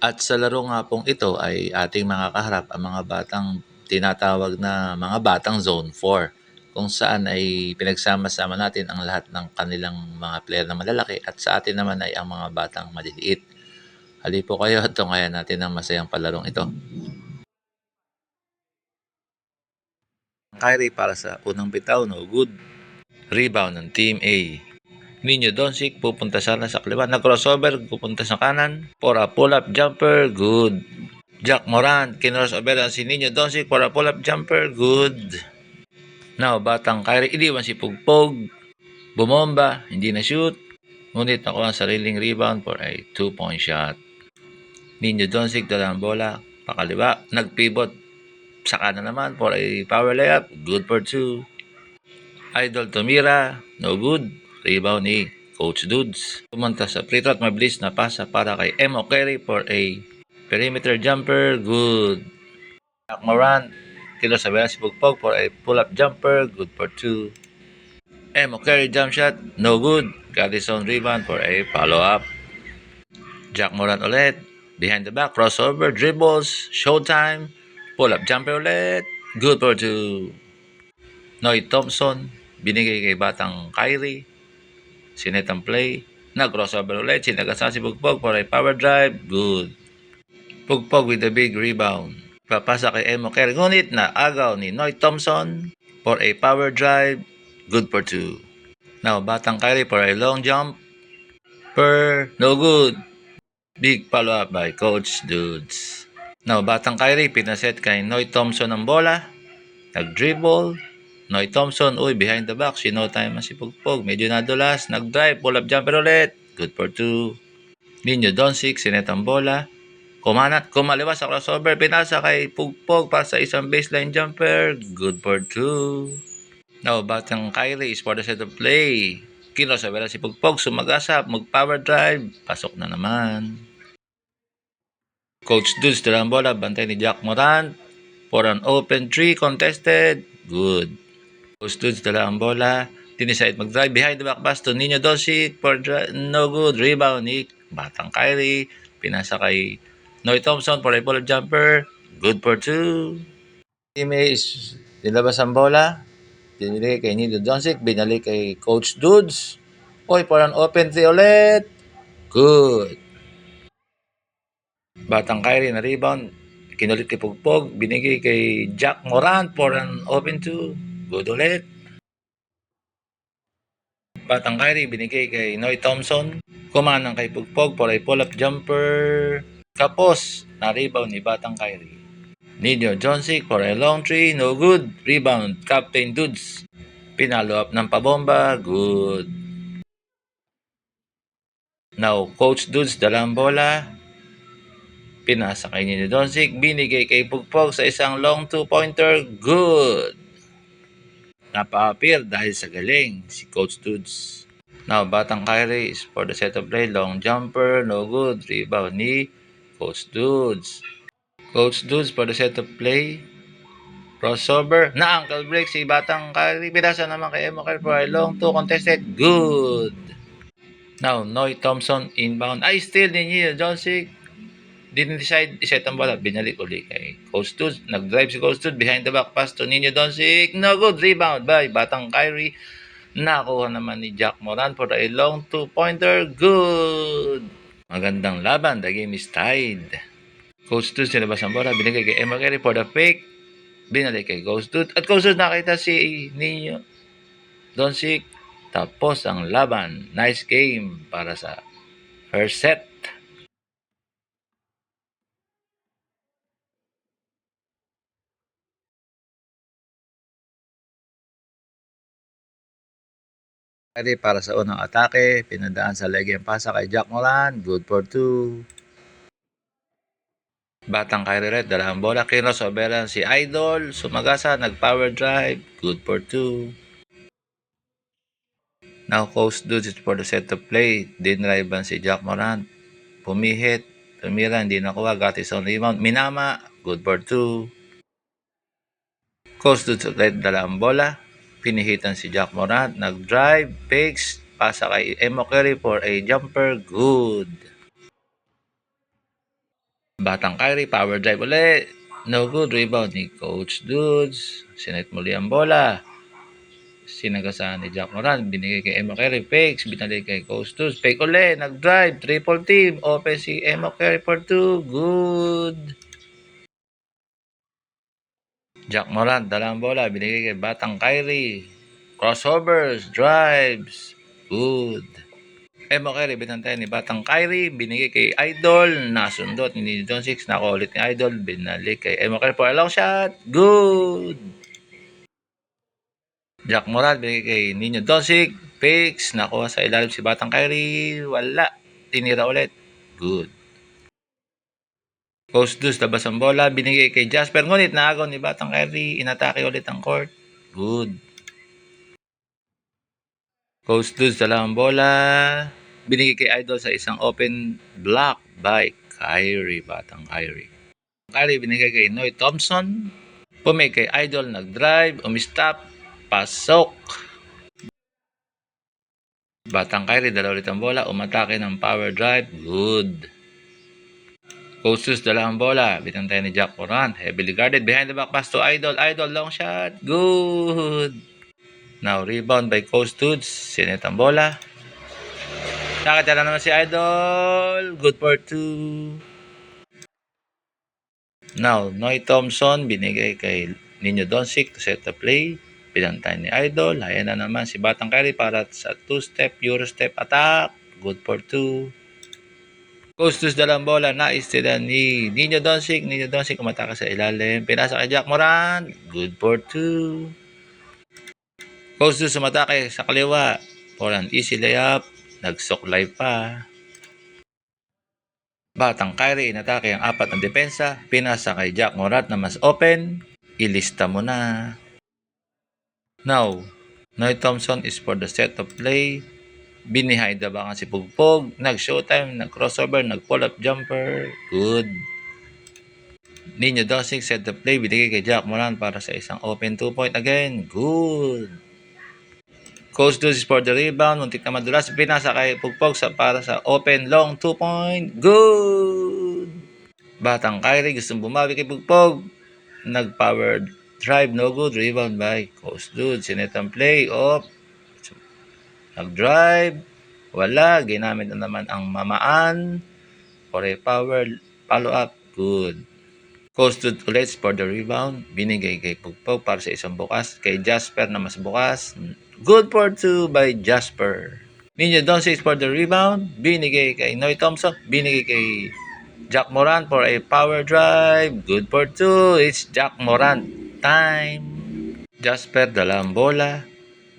At sa laro nga pong ito ay ating mga kaharap ang mga batang tinatawag na mga batang Zone 4, kung saan ay pinagsama-sama natin ang lahat ng kanilang mga player na malalaki at sa atin naman ay ang mga batang maliliit. Hali po kayo at tungayan natin ang masayang palarong ito. Kyrie para sa unang bitaw, no good. Rebound ng Team A. Ninyo Doncic pupunta sana sa kaliwa, nag-crossover, pupunta sa kanan for a pull-up jumper, good. Jack Morant, kinrossover si Ninyo Doncic for a pull-up jumper, good. Now, batang Kyrie, iniwan si Pugpog, bumomba, hindi na shoot, ngunit nakuha ang sariling rebound for a 2-point shot. Ninyo Doncic, dala ang bola, pakaliwa, nag-pivot sa kanan naman for a power layup, good for 2. Idol tumira, no good, rebound ni Coach Dudes. Pumunta sa free throw at mabilis na pasa para kay Emo Carey for a perimeter jumper, good. Jack Morant, kinrossover si Pugpog for a pull-up jumper, good for 2. Emo Carey jump shot, no good. Got his own rebound for a follow-up. Jack Morant ulit, behind the back, crossover, dribbles, showtime, pull-up jumper ulit, good for 2. Noy Thompson, binigay kay batang Kyrie, sinetang play, nag-crossover ulit, sinagasan si Pugpog for a power drive, good. Pugpog with a big rebound. Papasa kay Emo Carey, ngunit na agaw ni Noy Thompson for a power drive, good for 2. Now, batang Kyrie for a long jump, no good. Big follow-up by Coach Dudes. Now, batang Kyrie, pinaset kay Noy Thompson ang bola, nag-dribble, Noy Thompson, behind the back, sino time si Pugpog, medyo nadulas, nag-drive, pull-up jumper ulit, good for 2. Ninyo Doncic, sinetang bola, kumaliwa sa crossover, pinasa kay Pugpog para sa isang baseline jumper, good for 2. Now, batang Kyrie is for the set of play. Kinrossover si Pugpog, sumagasap, mag-power drive, pasok na naman. Coach Dudes, dalang bola, bantay ni Jack Morant, for an open 3 contested, good. Coach Dudes, dalang bola, tiniside mag-drive, behind the back pass to Ninyo Doncic, for no good, rebound ni batang Kyrie, pinasa kay Noy Thompson for a pull-up jumper, good for 2. Teammates, nilabas ang bola, pinili kay Ninyo Doncic, binalik kay Coach Dudes, for an open 3 ulit, good. Batang Kyrie na rebound, kinulit kay Pugpog, binigay kay Jack Morant for an open 2, good ulit. Batang Kyrie, binigay kay Noy Thompson, kumanang kay Pugpog for a pull-up jumper, kapos na rebound ni Batang Kyrie. Ninyo Doncic for a long 3, no good, rebound, Captain Dudes, pinalo up ng pabomba, good. Now, Coach Dudes, dalang bola, pinasa kay Ninyo Doncic, binigay kay Pugpog sa isang long 2-pointer, good. Napa-appear dahil sa galing si Coach Dudes. Now, batang Kyrie is for the set of play, long jumper, no good, rebound ni Coach Dudes. Coach Dudes for the set of play, crossover, na ankle break si batang Kyrie, pinasa naman kay Emo Carey for a long 2 contested, good. Now, Noy Thompson inbound, ay still ni Ninyo Doncic, didn't decide, iset ang bola, binalik uli kay Coach Dudes, nag-drive si Coach Dudes, behind the back pass to Ninyo Doncic, no good, rebound by batang Kyrie, nakuha naman ni Jack Morant for a long 2-pointer, good. Magandang laban, the game is tied. Coach Dudes nilabas ang bola, binigay kay Emo Carey for the fake, binalik kay Coach Dudes, at Coach Dudes nakita si Ninyo Doncic, tapos ang laban. Nice game para sa first set. Kyrie para sa unang atake, pinadaan sa leg and pasa kay Jack Morant, good for 2. Batang Kyrie Red, dalawang bola, kinrossoveran si Idol, sumagasa, nag-power drive, good for 2. Now, Coach Dudes for the set of play, dinriban si Jack Morant, pumihit, tumira, hindi nakuha, got his own rebound, minama, good for 2. Coach Dudes ulit, dalawang bola, pinihitan si Jack Morant, nag-drive, fakes, pasa kay Emo Carey for a jumper, good. Batang Kyrie, power drive ulit. No good, rebound ni Coach Dudes. Sinet muli ang bola. Sinagasaan ni Jack Moran, binigay kay Emo Carey, fakes, binalik kay Coach Dudes. Fake ulit, nag-drive, triple team, open si Emo Carey for 2, good. Jack Moran, dala ang bola, binigay kay Batang Kyrie. Crossovers, drives, good. Emo Carey, binantay ni Batang Kyrie, binigay kay Idol, nasundot ni Don Six, nakulit ni Idol, binalik kay Emo Carey for a long shot, good. Jack Moran, binigay kay Nino Doncic, fix, nakuha sa ilalim si Batang Kyrie, wala, tinira ulit, good. Coach Deuce, labas ang bola, binigay kay Jasper, ngunit naagaw ni Batang Kyrie, inatake ulit ang court, good. Coach Deuce, dala ang bola, binigay kay Idol sa isang open block by Kyrie, Batang Kyrie. Kyrie, binigay kay Noy Thompson, pumay kay Idol, nag-drive, umistop, pasok. Batang Kyrie, dala ulit ang bola, umatake ng power drive, good. Coach Deuce, dala ang bola, bitantay ni Jack Moran, heavily guarded, behind the back pass to Idol, Idol, long shot, good. Now, rebound by Coach Deuce, sinet ang bola. Nakatira naman si Idol, good for 2. Now, Noy Thompson, binigay kay Nino Doncic to set the play. Pinantay ni Idol. Ayan na naman si Batang Kyrie para sa 2-step, Euro-step attack. Good for 2. Costus dalang bola. Na-stealan ni Nino Doncic. Nino Doncic umatake sa ilalim. Pinasa kay Jack Moran. Good for 2. Costus umatake sa kaliwa. For an easy layup. Nagsuklay pa. Batang Kyrie inatake ang apat ng depensa. Pinasa kay Jack Moran na mas open. Ilista mo na. Now, Noy Thompson is for the set of play. Binihay the back si Pugpog. Nag-showtime, nag-crossover, nag-pull-up jumper. Good. Nino Doncic set the play. Binigay kay Jack Moran para sa isang open 2-point again. Good. Coach Deuce is for the rebound. Muntik na madulas. Pinasa kay Pugpog para sa open long 2-point. Good. Batang Kyrie gustong bumawi kay Pugpog. Nag-power drive, no good. Rebound by Coach Dude. Sinet ang play off. Nag-drive. Wala. Ginamit na naman ang mamaan. For a power follow-up. Good. Coach Dude ulit for the rebound. Binigay kay Pugpog para sa isang bukas. Kay Jasper na mas bukas. Good for 2 by Jasper. Nino Doncic for the rebound. Binigay kay Noy Thompson. Binigay kay Jack Moran for a power drive. Good for 2. It's Jack Moran time. Jasper dala ang bola.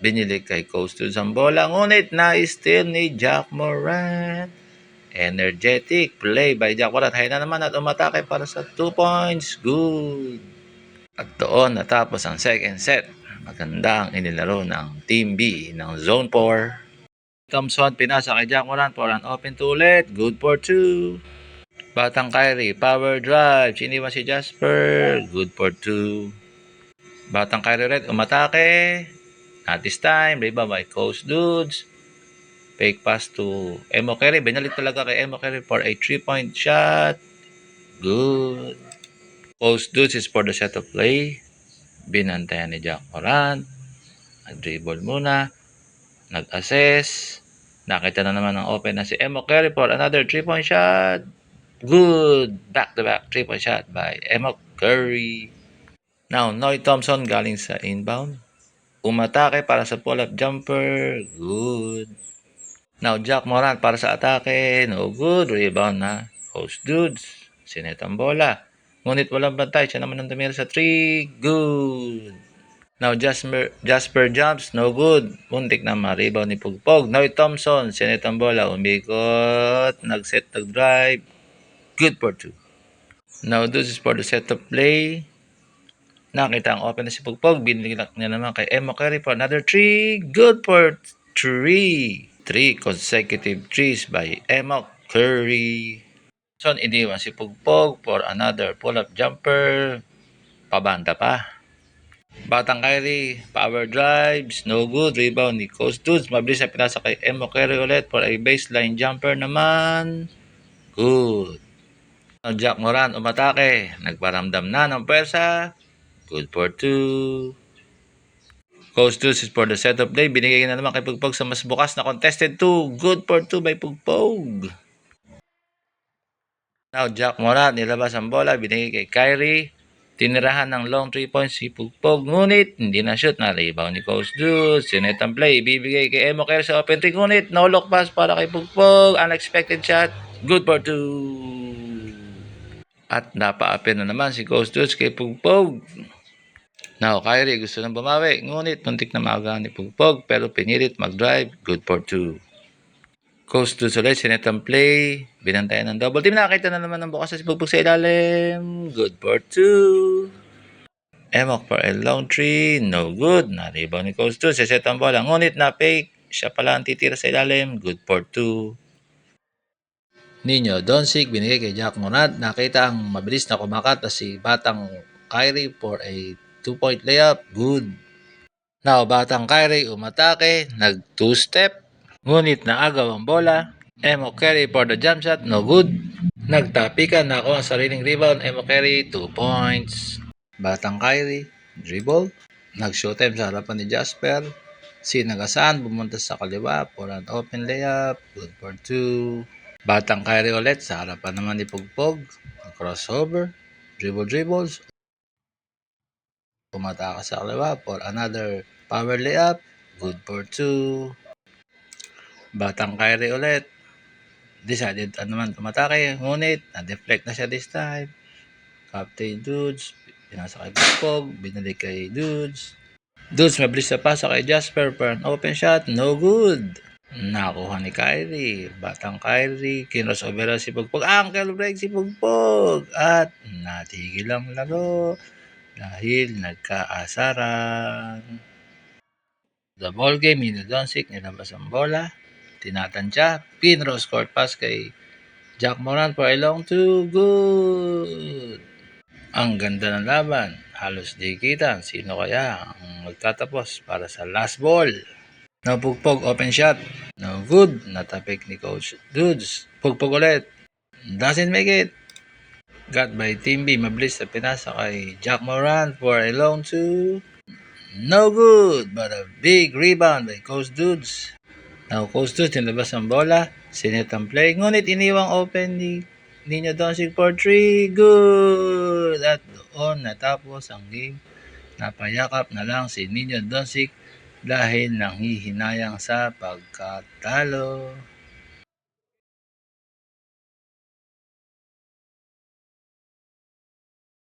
Binili kay Coach Deuce ang bola. Ngunit na-steal ni Jack Moran. Energetic play by Jack Moran. Hay na naman at umatake para sa 2 points. Good. At doon natapos ang second set. Maganda ang inilaro ng Team B ng Zone 4. Thompson pinasa kay Jack Moran for an open 2 ulit. Good for 2. Batang Kyrie, power drive. Siniwan si Jasper. Good for 2. Batang Kyrie Red, umatake. Not this time. Rebound by Coach Dudes. Fake pass to Emo Carey. Binalik talaga kay Emo Carey for a 3-point shot. Good. Coach Dudes is for the set of play. Binantayan ni Jack Moran. Nag-dribble muna. Nag-assess. Nakita na naman ang open na si Emo Carey for another 3-point shot. Good. Back-to-back 3-point shot by Emo Carey. Now, Noy Thompson galing sa inbound. Umatake para sa pull-up jumper. Good. Now, Jack Moran para sa atake. No good. Rebound na. Coach Dudes. Sinet ang bola. Ngunit walang bantay. Siya naman ang tumira sa 3. Good. Now, Jasper jumps. No good. Muntik na ma-rebound ni Pugpog. Noy Thompson. Sinet ang bola. Umikot. Nag-set, nag-drive. Good for 2. Now, this is for the set of play. Nakita ang open na si Pugpog. Binilak niya naman kay Emo Carey for another 3. Good for 3. 3 consecutive 3s by Emo Carey. So, iniwan si Pugpog for another pull-up jumper. Pabanda pa. Batang Kyrie, power drives, no good. Rebound ni Coach Dudes. Mabilis na pinasa kay Emo Carey ulit for a baseline jumper naman. Good. Now, Jack Moran umatake. Nagparamdam na ng pwersa. Good for 2. Coach Deuce is for the setup play. Binigay na naman kay Pugpog sa mas bukas na contested 2. Good for 2 by Pugpog. Now, Jack Moran, nilabas ang bola. Binigay kay Kyrie. Tinirahan ng long 3 points si Pugpog. Ngunit, hindi na shoot. Na rebound ni Coach Deuce. Sinet ang play. Bibigay kay Emo Kerr sa open 3. Ngunit, no look pass para kay Pugpog. Unexpected shot. Good for 2. At napaapin na naman si Coach Deuce kay Pugpog. Now, Kyrie gusto nang bumawi, ngunit muntik na maagahan ni Pugpog pero pinilit mag-drive, good for 2. Coach Deuce ulit, sinet ang play, binantayan ng double team, nakita na naman ng bukas si Pugpog sa ilalim, good for 2. Emok for a long 3, no good, na-rebound ni Coach Deuce, set ang bola, ngunit na-fake, siya pala ang titira sa ilalim, good for 2. Nino Doncic binigay kay Jack Moran, nakita ang mabilis na kumakat na si Batang Kyrie for a 2-point layup, good. Now, Batang Kyrie umatake, nag 2-step, ngunit naagaw ang bola. Emo Kerry for the jump shot, no good. Nagtapikan na ako ang sariling rebound, Emo Kerry, 2 points. Batang Kyrie, dribble, nag-showtime sa harapan ni Jasper. Sinagasan, bumunta sa kaliwa for an open layup, good for 2. Batang Kyrie ulit, sa harapan naman ni Pugpog, crossover, dribbles, pumataka sa kaliwa for another power layup, good for 2. Batang Kyrie ulit, decided naman tumatake, ngunit na-deflect na siya this time. Captain Dudes, pinasa kay Pugpog, binalik kay Dudes. Dudes mabilis na pasa kay Jasper for an open shot, no good. Nakuha ni Kyrie, Batang Kyrie, kinrossover si Pugpog, ankle break si Pugpog, at natigil ang laro dahil nagkaasaran. The ball game, Nino Doncic, nilabas ang bola, tinatansya, pinrose court pass kay Jack Moran for a long 2, good. Ang ganda ng laban, halos di kita sino kaya ang magtatapos para sa last ball. No Pugpog, open shot, no good, natapik ni Coach Dudes. Pugpog ulit, doesn't make it. Got by Team B, mabilis na pinasa kay Jack Moran for a long 2. No good, but a big rebound by Coach Dudes. Now, Coach Dudes, nilabas ang bola, sinet ang play, ngunit iniwang open ni Nino Doncic for 3, good! At doon natapos ang game. Napayakap na lang si Nino Doncic dahil nanghihinayang sa pagkatalo.